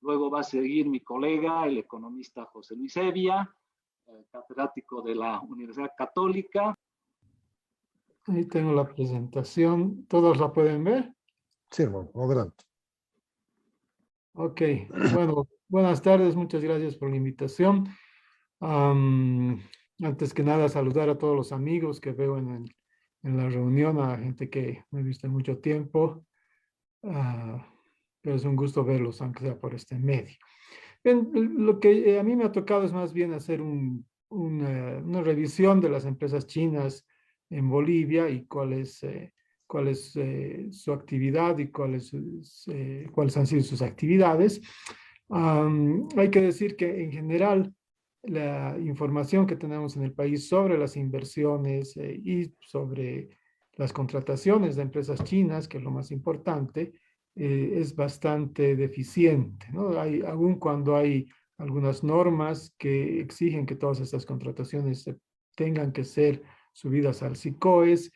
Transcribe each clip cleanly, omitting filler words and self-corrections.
Luego va a seguir mi colega, el economista José Luis Evia, catedrático de la Universidad Católica. Ahí tengo la presentación. ¿Todos la pueden ver? Sí, hermano, adelante. Ok, bueno, buenas tardes, muchas gracias por la invitación. Antes que nada, saludar a todos los amigos que veo en la reunión, a gente que no he visto en mucho tiempo. Pero es un gusto verlos, aunque sea por este medio. Bien, lo que a mí me ha tocado es más bien hacer una revisión de las empresas chinas en Bolivia y cuál es su actividad y cuáles han sido sus actividades. Hay que decir que en general la información que tenemos en el país sobre las inversiones y sobre las contrataciones de empresas chinas, que es lo más importante, es bastante deficiente, ¿no? Aun cuando hay algunas normas que exigen que todas estas contrataciones tengan que ser subidas al SICOES,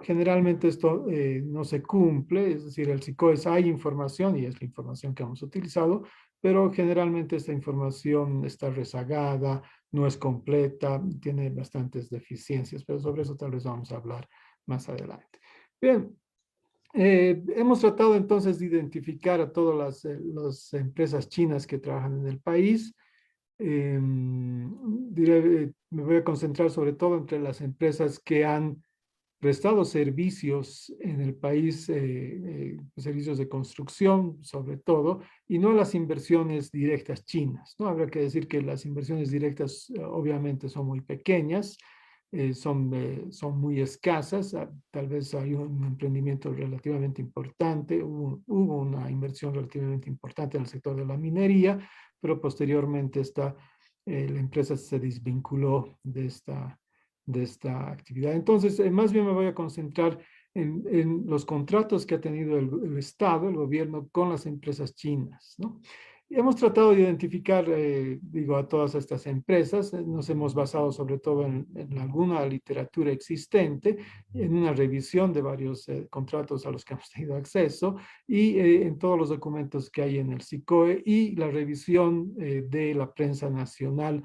generalmente esto no se cumple, es decir, el SICOES hay información y es la información que hemos utilizado, pero generalmente esta información está rezagada, no es completa, tiene bastantes deficiencias, pero sobre eso tal vez vamos a hablar más adelante. Bien, hemos tratado entonces de identificar a todas las empresas chinas que trabajan en el país. Me voy a concentrar sobre todo entre las empresas que han prestado servicios en el país, servicios de construcción sobre todo, y no las inversiones directas chinas, ¿no? Habrá que decir que las inversiones directas obviamente son muy pequeñas, son muy escasas, tal vez hay un emprendimiento relativamente importante, hubo una inversión relativamente importante en el sector de la minería, pero posteriormente la empresa se desvinculó de esta actividad. Entonces, más bien me voy a concentrar en los contratos que ha tenido el Estado, el gobierno, con las empresas chinas, ¿no? Y hemos tratado de identificar, a todas estas empresas. Nos hemos basado sobre todo en alguna literatura existente, en una revisión de varios contratos a los que hemos tenido acceso y en todos los documentos que hay en el SICOE y la revisión de la prensa nacional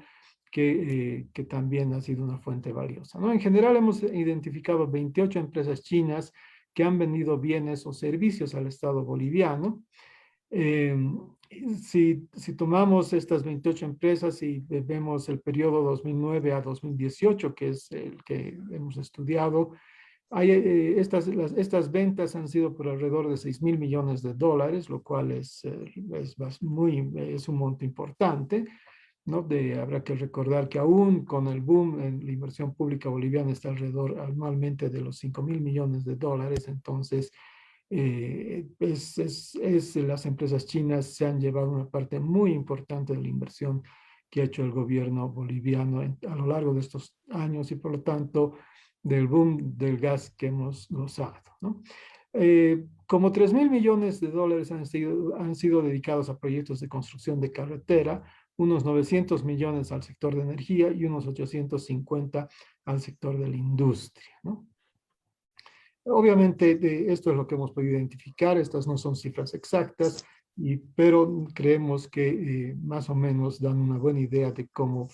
que también ha sido una fuente valiosa, ¿no? En general hemos identificado 28 empresas chinas que han vendido bienes o servicios al Estado boliviano. Si tomamos estas 28 empresas y vemos el periodo 2009 a 2018, que es el que hemos estudiado, estas ventas han sido por alrededor de 6.000 millones de dólares, lo cual es un monto importante, ¿no? Habrá que recordar que aún con el boom en la inversión pública boliviana está alrededor anualmente de los 5.000 millones de dólares, entonces las empresas chinas se han llevado una parte muy importante de la inversión que ha hecho el gobierno boliviano a lo largo de estos años y por lo tanto del boom del gas que hemos gozado, ¿no? Como 3.000 millones de dólares han sido dedicados a proyectos de construcción de carretera, unos 900 millones al sector de energía y unos 850 al sector de la industria, ¿no? Obviamente, esto es lo que hemos podido identificar. Estas no son cifras exactas, pero creemos que más o menos dan una buena idea de cómo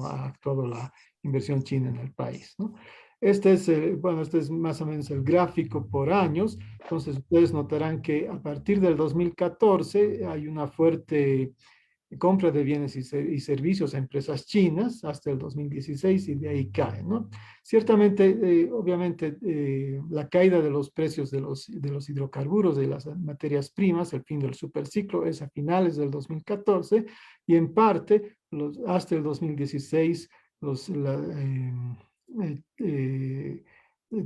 ha actuado la inversión china en el país, ¿no? Este es más o menos el gráfico por años. Entonces, ustedes notarán que a partir del 2014 hay una fuerte compra de bienes y servicios a empresas chinas hasta el 2016 y de ahí cae, ¿no? Ciertamente, obviamente, la caída de los precios de los hidrocarburos, de las materias primas, el fin del superciclo es a finales del 2014 y en parte hasta el 2016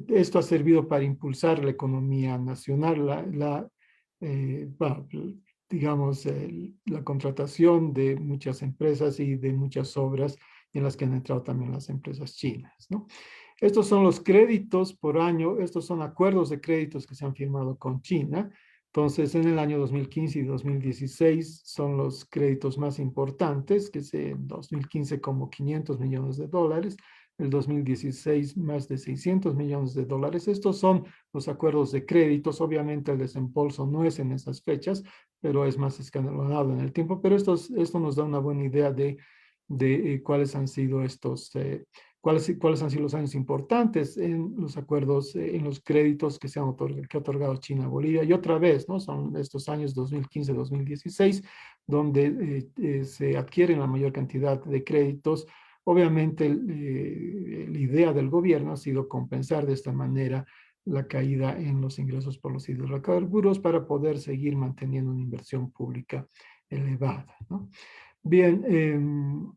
esto ha servido para impulsar la economía nacional, digamos, la contratación de muchas empresas y de muchas obras en las que han entrado también las empresas chinas, ¿no? Estos son los créditos por año, estos son acuerdos de créditos que se han firmado con China. Entonces, en el año 2015 y 2016 son los créditos más importantes, en 2015 como 500 millones de dólares, el 2016 más de 600 millones de dólares. Estos son los acuerdos de créditos. Obviamente el desembolso no es en esas fechas, pero es más escalonado en el tiempo. Pero esto nos da una buena idea de cuáles han sido cuáles han sido los años importantes en los acuerdos, en los créditos que que ha otorgado China a Bolivia. Y otra vez, ¿no? Son estos años 2015-2016, donde se adquieren la mayor cantidad de créditos. Obviamente, la idea del gobierno ha sido compensar de esta manera la caída en los ingresos por los hidrocarburos para poder seguir manteniendo una inversión pública elevada, ¿no? Bien,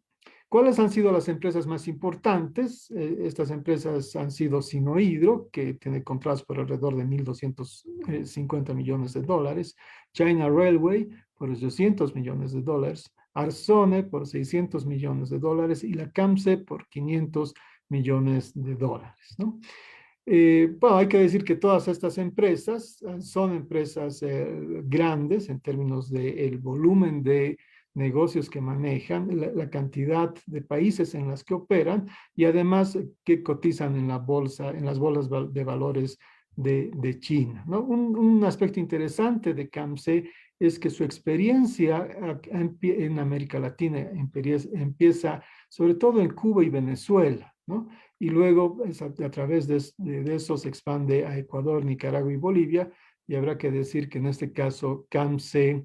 ¿cuáles han sido las empresas más importantes? Estas empresas han sido Sinohydro, que tiene contratos por alrededor de 1.250 millones de dólares, China Railway por 800 millones de dólares, Arzone por 600 millones de dólares y la CAMSE por 500 millones de dólares, ¿no? Bueno, hay que decir que todas estas empresas son empresas grandes en términos del volumen de negocios que manejan, la cantidad de países en las que operan y además que cotizan en la bolsa, en las bolsas de valores de China, ¿no? Un aspecto interesante de CAMSE es que su experiencia en América Latina empieza sobre todo en Cuba y Venezuela, ¿no? Y luego a través de eso se expande a Ecuador, Nicaragua y Bolivia, y habrá que decir que en este caso CAMSE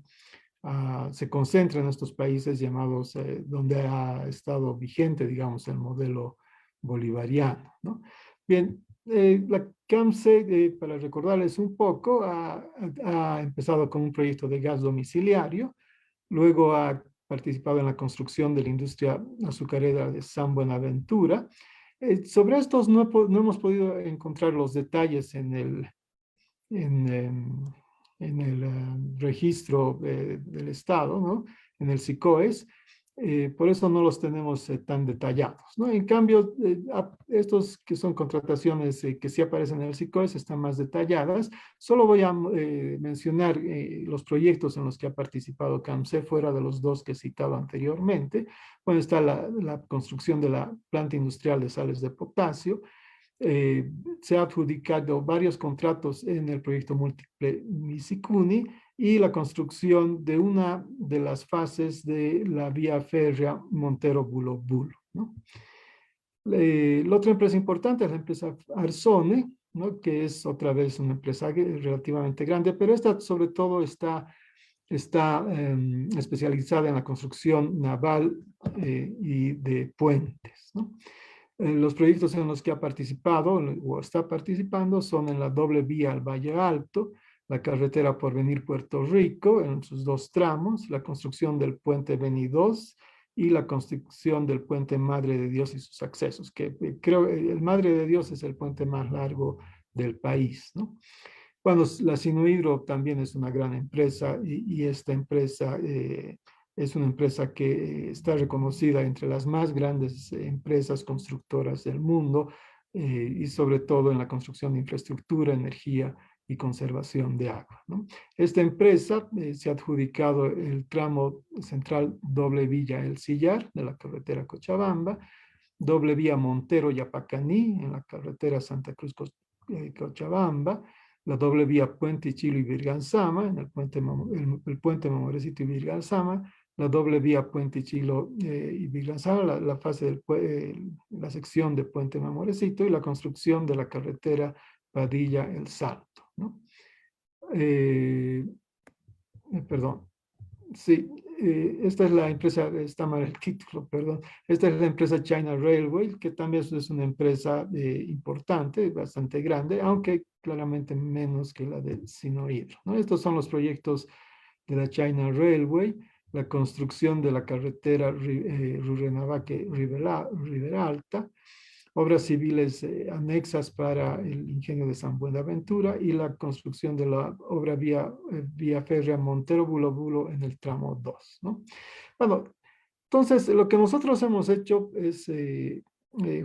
se concentra en estos países llamados, donde ha estado vigente, digamos, el modelo bolivariano, ¿no? Bien, la CAMSE, para recordarles un poco, ha empezado con un proyecto de gas domiciliario, luego ha participado en la construcción de la industria azucarera de San Buenaventura. Sobre estos no hemos podido encontrar los detalles en el registro del Estado, ¿no? En el SICOES, por eso no los tenemos tan detallados, ¿no? En cambio, estos que son contrataciones que sí aparecen en el SICOES están más detalladas. Solo voy a mencionar los proyectos en los que ha participado CAMSE, fuera de los dos que he citado anteriormente. Bueno, está la construcción de la planta industrial de sales de potasio. Se ha adjudicado varios contratos en el proyecto múltiple Misicuni y la construcción de una de las fases de la vía férrea Montero-Bulo-Bulo, ¿no? La otra empresa importante es la empresa Arzone, ¿no? Que es otra vez una empresa relativamente grande, pero esta sobre todo está especializada en la construcción naval y de puentes, ¿no? Los proyectos en los que ha participado o está participando son en la doble vía al Valle Alto, la carretera Porvenir Puerto Rico en sus dos tramos, la construcción del puente Beni 2 y la construcción del puente Madre de Dios y sus accesos, que creo el Madre de Dios es el puente más largo del país, ¿no? Bueno, la Sinohydro también es una gran empresa y esta empresa es una empresa que está reconocida entre las más grandes empresas constructoras del mundo y sobre todo en la construcción de infraestructura, energía y conservación de agua, ¿no? Esta empresa se ha adjudicado el tramo central doble vía El Sillar de la carretera Cochabamba, doble vía Montero-Yapacaní en la carretera Santa Cruz-Cochabamba, la doble vía Puente Chilo y Virganzama, en el puente Mamorecito y Virganzama, la doble vía Puente Chilo y Virganzama, la fase la sección de Puente Mamorecito y la construcción de la carretera Padilla-El Salto, ¿no? Perdón. Sí, esta es la empresa, está mal el título, perdón. Esta es la empresa China Railway, que también es una empresa importante, bastante grande, aunque claramente menos que la de Sinohydro, ¿no? Estos son los proyectos de la China Railway, la construcción de la carretera Rurrenabaque-Ribera Alta, obras civiles anexas para el ingenio de San Buenaventura y la construcción de la obra vía férrea Montero-Bulo-Bulo en el tramo 2, ¿no? Bueno, entonces lo que nosotros hemos hecho es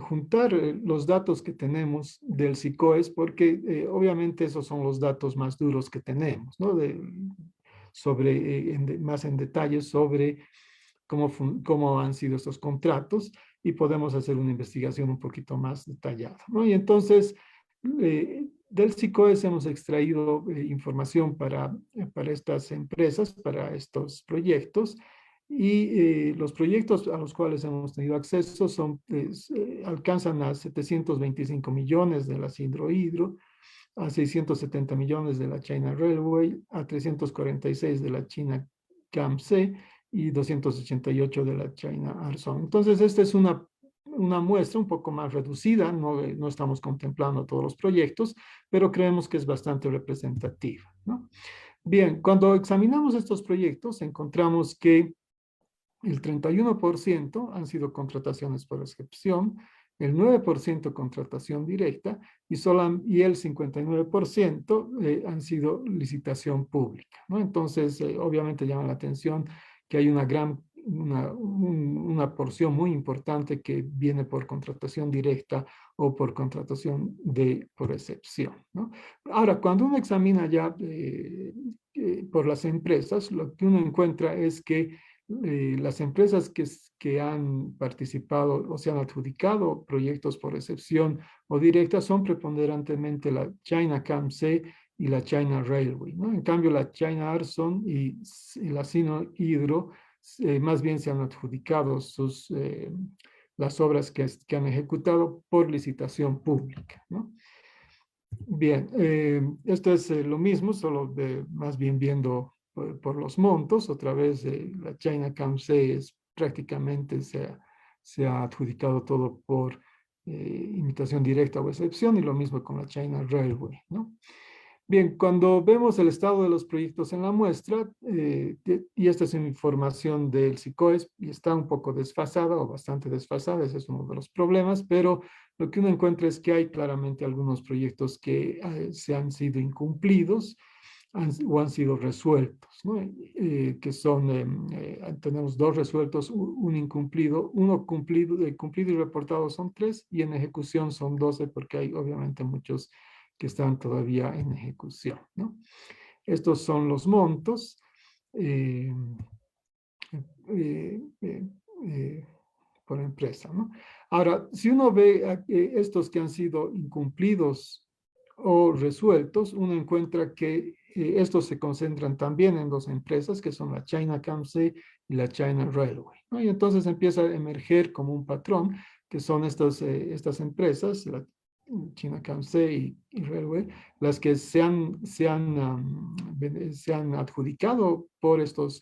juntar los datos que tenemos del SICOES, porque obviamente esos son los datos más duros que tenemos, ¿no? Más en detalle sobre cómo han sido estos contratos. y podemos hacer una investigación un poquito más detallada, ¿no? Y entonces, del SICOES hemos extraído información para estas empresas, para estos proyectos, y los proyectos a los cuales hemos tenido acceso alcanzan a 725 millones de la Hydro, a 670 millones de la China Railway, a 346 de la China CAMC y 288 de la China Arson. Entonces, esta es una muestra un poco más reducida, no estamos contemplando todos los proyectos, pero creemos que es bastante representativa, ¿no? Bien, cuando examinamos estos proyectos, encontramos que el 31% han sido contrataciones por excepción, el 9% contratación directa y el 59% han sido licitación pública, ¿no? Entonces, obviamente llama la atención que hay una porción muy importante que viene por contratación directa o por contratación por excepción, ¿no? Ahora, cuando uno examina ya por las empresas, lo que uno encuentra es que las empresas que han participado o se han adjudicado proyectos por excepción o directa son preponderantemente la China CAMC y la China Railway, ¿no? En cambio, la China Arson y la Sino Hydro más bien se han adjudicado las obras que han ejecutado por licitación pública, ¿no? Bien, esto es lo mismo, solo más bien viendo por los montos. Otra vez, la China CAMC prácticamente se ha adjudicado todo por imitación directa o excepción, y lo mismo con la China Railway, ¿no? Bien, cuando vemos el estado de los proyectos en la muestra, y esta es información del SICOES, y está un poco desfasada o bastante desfasada, ese es uno de los problemas, pero lo que uno encuentra es que hay claramente algunos proyectos que se han sido incumplidos o han sido resueltos, ¿no? Que son, tenemos 2 resueltos, un incumplido, uno cumplido y reportado son 3, y en ejecución son 12, porque hay obviamente muchos que están todavía en ejecución, ¿no? Estos son los montos por empresa, ¿no? Ahora, si uno ve estos que han sido incumplidos o resueltos, uno encuentra que estos se concentran también en 2 empresas, que son la China CAMC y la China Railway, ¿no? Y entonces empieza a emerger como un patrón, que son estas empresas, la China CAMC y Railway, las que se han adjudicado por estos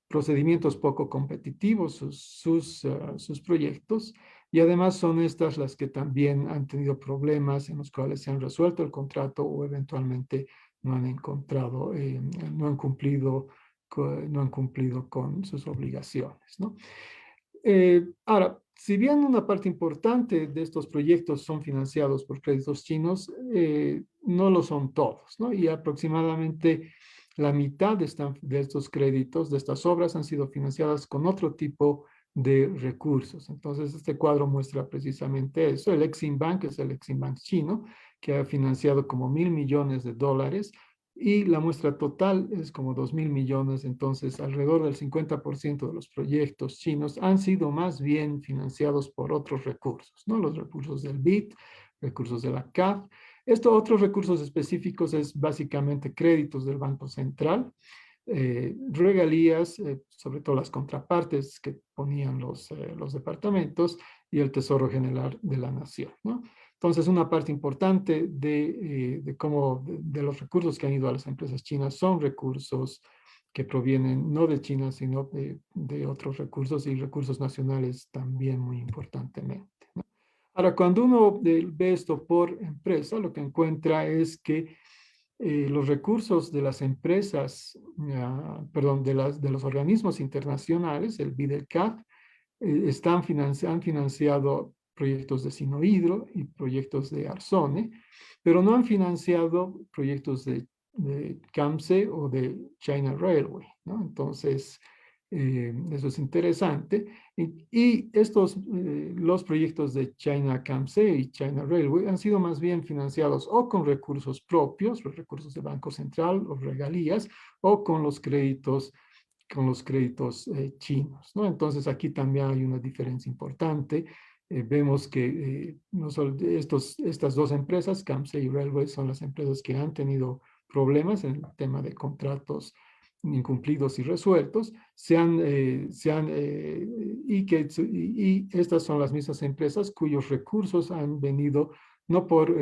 procedimientos poco competitivos sus proyectos, y además son estas las que también han tenido problemas en los cuales se han resuelto el contrato o eventualmente no han encontrado, no han cumplido con sus obligaciones, ¿no? Ahora, si bien una parte importante de estos proyectos son financiados por créditos chinos, no lo son todos, ¿no? Y aproximadamente la mitad de estos créditos, de estas obras, han sido financiadas con otro tipo de recursos. Entonces, este cuadro muestra precisamente eso. El Exim Bank es el Exim Bank chino, que ha financiado como $1,000 millones, y la muestra total es como 2,000 millones. Entonces, alrededor del 50% de los proyectos chinos han sido más bien financiados por otros recursos, ¿no? Los recursos del BID, recursos de la CAF. Estos otros recursos específicos es básicamente créditos del Banco Central, regalías, sobre todo las contrapartes que ponían los departamentos, y el Tesoro General de la Nación, ¿no? Entonces, una parte importante de los recursos que han ido a las empresas chinas son recursos que provienen no de China, sino de otros recursos, y recursos nacionales también muy importantemente, ¿no? Ahora, cuando uno ve esto por empresa, lo que encuentra es que los recursos de las empresas, perdón, de los organismos internacionales, el BID, el CAF, han financiado proyectos de Sino Hydro y proyectos de Arsone, pero no han financiado proyectos de CAMC o de China Railway, ¿no? Entonces, eso es interesante. Y los proyectos de China CAMC y China Railway han sido más bien financiados o con recursos propios, los recursos del Banco Central, o regalías, o con los créditos chinos, ¿no? Entonces, aquí también hay una diferencia importante vemos que no solo estas dos empresas, CAMSE y Railway, son las empresas que han tenido problemas en el tema de contratos incumplidos y resueltos, y estas son las mismas empresas cuyos recursos han venido no por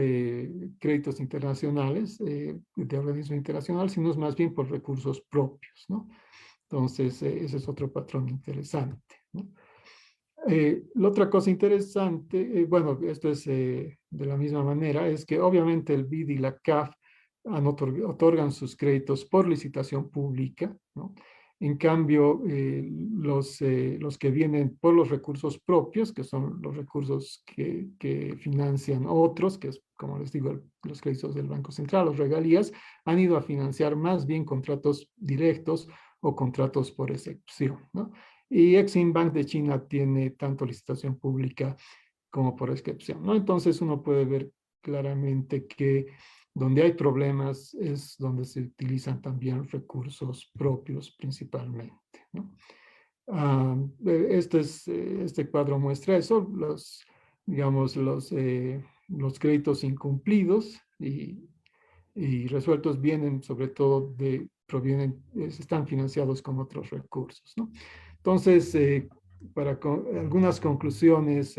créditos internacionales, de organismo internacional, sino más bien por recursos propios, ¿no? Entonces, ese es otro patrón interesante, ¿no? La otra cosa interesante, bueno, esto es de la misma manera, es que obviamente el BID y la CAF otorgan sus créditos por licitación pública, ¿no? En cambio, los que vienen por los recursos propios, que son los recursos que financian otros, que es, como les digo, los créditos del Banco Central, los regalías, han ido a financiar más bien contratos directos o contratos por excepción, ¿no? Y Exim Bank de China tiene tanto licitación pública como por excepción, ¿no? Entonces uno puede ver claramente que donde hay problemas es donde se utilizan también recursos propios principalmente, ¿no? Este cuadro muestra eso, digamos, los créditos incumplidos y resueltos vienen sobre todo están financiados con otros recursos, ¿no? Entonces, algunas conclusiones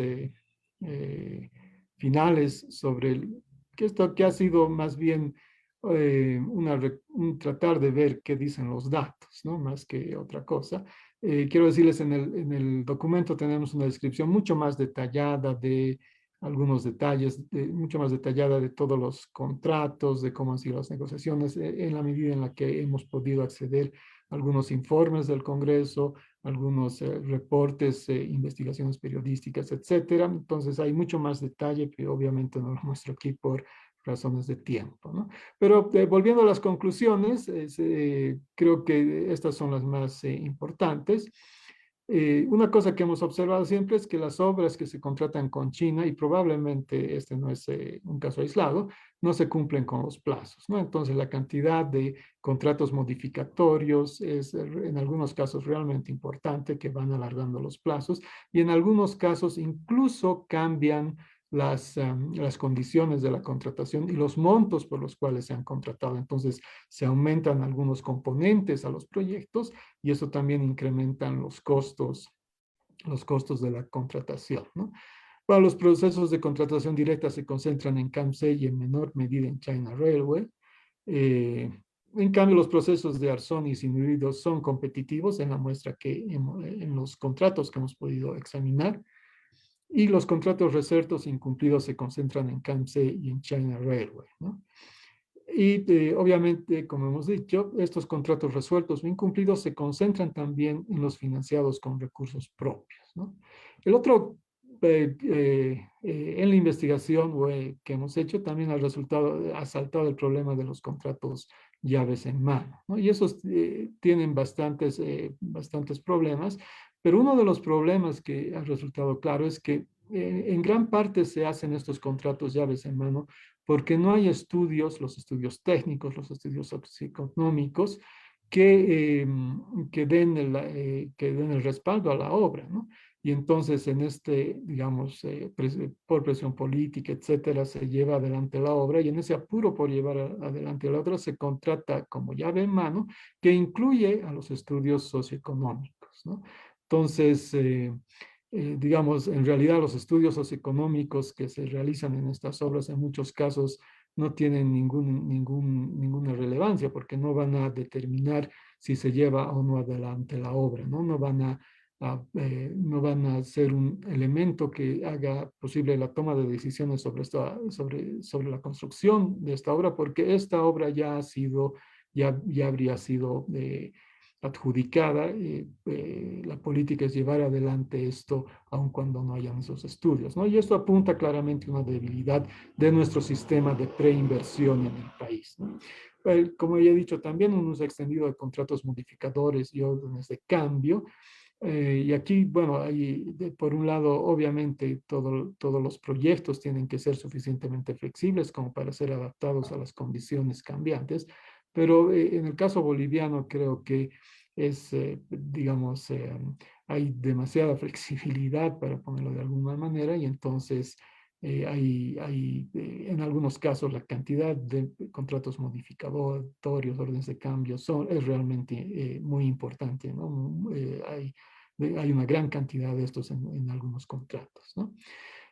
finales sobre esto que ha sido más bien un tratar de ver qué dicen los datos, ¿no? Más que otra cosa. Quiero decirles, en el documento tenemos una descripción mucho más detallada de algunos detalles, mucho más detallada de todos los contratos, de cómo han sido las negociaciones, en la medida en la que hemos podido acceder a algunos informes del Congreso, algunos reportes, investigaciones periodísticas, etcétera. Entonces hay mucho más detalle que obviamente no lo muestro aquí por razones de tiempo, ¿no? Pero volviendo a las conclusiones, creo que estas son las más importantes. Una cosa que hemos observado siempre es que las obras que se contratan con China, y probablemente este no es un caso aislado, no se cumplen con los plazos, ¿no? Entonces la cantidad de contratos modificatorios es en algunos casos realmente importante, que van alargando los plazos, y en algunos casos incluso cambian las condiciones de la contratación y los montos por los cuales se han contratado. Entonces se aumentan algunos componentes a los proyectos y eso también incrementa los costos de la contratación, ¿no? Para los procesos de contratación directa se concentran en CAMSE y en menor medida en China Railway. En cambio, los procesos de Arzonis y Nuridos son competitivos en la muestra en los contratos que hemos podido examinar. Y los contratos resertos incumplidos se concentran en CAMSE y en China Railway, ¿no? Y obviamente, como hemos dicho, estos contratos resueltos o incumplidos se concentran también en los financiados con recursos propios, ¿no? El otro, en la investigación que hemos hecho, también ha saltado el problema de los contratos llaves en mano, ¿no? Y esos tienen bastantes problemas, pero uno de los problemas que ha resultado claro es que en gran parte se hacen estos contratos llaves en mano porque no hay estudios, los estudios técnicos, los estudios socioeconómicos, que den el respaldo a la obra, ¿no? Y entonces digamos, por presión política, etcétera, se lleva adelante la obra y en ese apuro por llevar adelante la obra se contrata como llave en mano que incluye a los estudios socioeconómicos, ¿no? Entonces, digamos, en realidad los estudios socioeconómicos que se realizan en estas obras en muchos casos no tienen ninguna relevancia porque no van a determinar si se lleva o no adelante la obra, ¿no? No van a ser un elemento que haga posible la toma de decisiones sobre la construcción de esta obra porque esta obra ya habría sido adjudicada. La política es llevar adelante esto aun cuando no hayan esos estudios, ¿no? Y esto apunta claramente a una debilidad de nuestro sistema de preinversión en el país, ¿no? Como ya he dicho, también un uso extendido de contratos modificadores y órdenes de cambio. Y aquí, bueno, por un lado, obviamente, todos los proyectos tienen que ser suficientemente flexibles como para ser adaptados a las condiciones cambiantes, pero en el caso boliviano creo que digamos, hay demasiada flexibilidad, para ponerlo de alguna manera, y entonces en algunos casos la cantidad de contratos modificatorios, órdenes de cambio, es realmente muy importante, ¿no? Hay una gran cantidad de estos en algunos contratos, ¿no?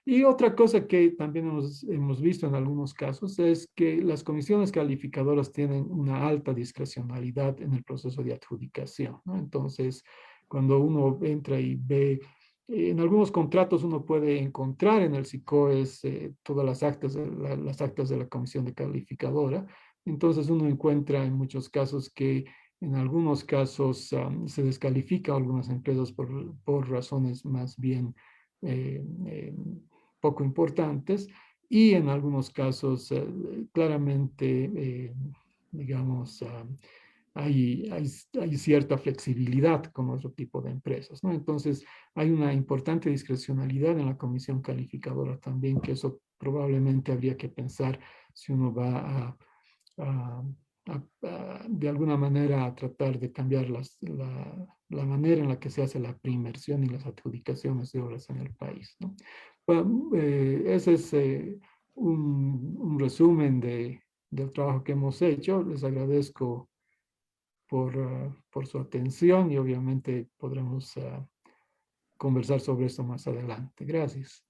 Y otra cosa que también hemos visto en algunos casos es que las comisiones calificadoras tienen una alta discrecionalidad en el proceso de adjudicación, ¿no? Entonces, cuando uno entra y ve, en algunos contratos uno puede encontrar en el SICOES todas las actas de la comisión de calificadora. Entonces, uno encuentra en muchos casos que en algunos casos se descalifica a algunas empresas por razones más bien eh, eh, poco importantes, y en algunos casos claramente, digamos, hay cierta flexibilidad con otro tipo de empresas, ¿no? Entonces, hay una importante discrecionalidad en la comisión calificadora también, que eso probablemente habría que pensar si uno va a, de alguna manera a tratar de cambiar la manera en la que se hace la preinversión y las adjudicaciones de obras en el país, ¿no? Bueno, ese es un resumen del trabajo que hemos hecho. Les agradezco por su atención y obviamente podremos conversar sobre esto más adelante. Gracias.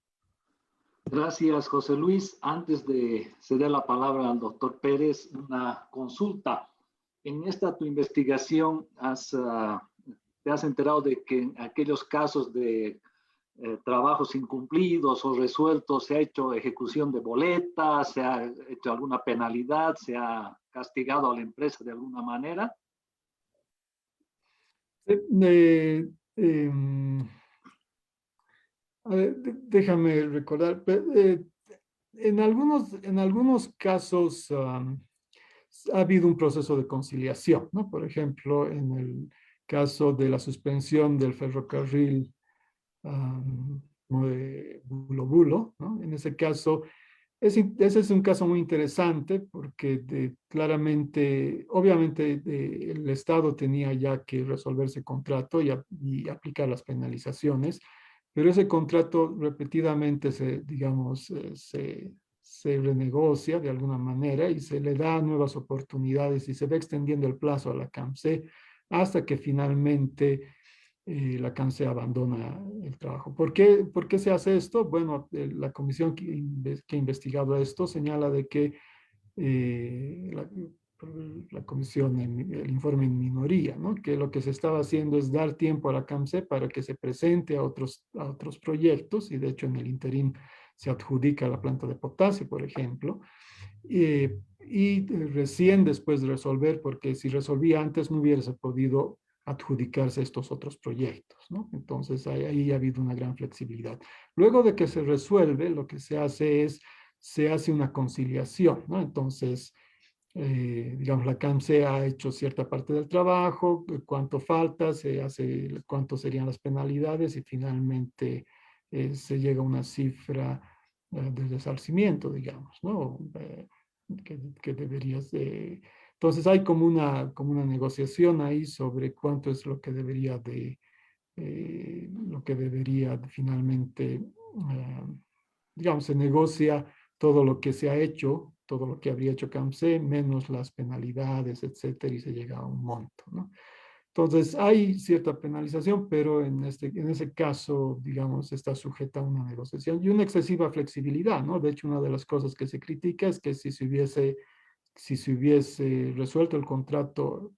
Gracias, José Luis. Antes de ceder la palabra al doctor Pérez, una consulta. En esta tu investigación te has enterado de que en aquellos casos de trabajos incumplidos o resueltos se ha hecho ejecución de boletas, se ha hecho alguna penalidad, se ha castigado a la empresa de alguna manera. A ver, déjame recordar. En algunos casos ha habido un proceso de conciliación, ¿no? Por ejemplo, en el caso de la suspensión del ferrocarril de Bulo Bulo, ¿no? En ese caso, ese es un caso muy interesante porque claramente, obviamente, el Estado tenía ya que resolver ese contrato y aplicar las penalizaciones, pero ese contrato repetidamente digamos, se renegocia de alguna manera y se le da nuevas oportunidades y se va extendiendo el plazo a la CAMSE hasta que finalmente la CAMSE abandona el trabajo. ¿Por qué se hace esto? Bueno, la comisión que ha investigado esto señala de que la comisión, el informe en minoría, ¿no? Que lo que se estaba haciendo es dar tiempo a la CAMSE para que se presente a otros proyectos, y de hecho en el interín se adjudica la planta de potasio, por ejemplo, y recién después de resolver, porque si resolvía antes no hubiese podido adjudicarse estos otros proyectos, ¿no? Entonces ahí ha habido una gran flexibilidad. Luego de que se resuelve, lo que se hace una conciliación, ¿no? Entonces, digamos, la CAMSE ha hecho cierta parte del trabajo, cuánto falta, cuánto serían las penalidades y finalmente se llega a una cifra de resarcimiento, digamos, ¿no? Que deberías de... Entonces hay como una negociación ahí sobre cuánto es lo que debería finalmente, digamos, se negocia todo lo que se ha hecho, todo lo que habría hecho CAMSE, menos las penalidades, etcétera, y se llega a un monto, ¿no? Entonces, hay cierta penalización, pero en ese caso, digamos, está sujeta a una negociación y una excesiva flexibilidad, ¿no? De hecho, una de las cosas que se critica es que si se hubiese resuelto el contrato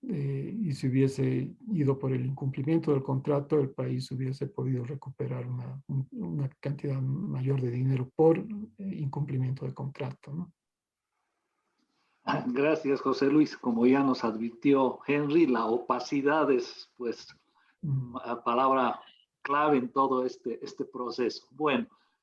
y se hubiese ido por el incumplimiento del contrato, el país hubiese podido recuperar una cantidad mayor de dinero por incumplimiento del contrato, ¿no? Gracias, José Luis. Como ya nos advirtió Henry, la opacidad es, pues, palabra clave en todo este proceso. Bueno,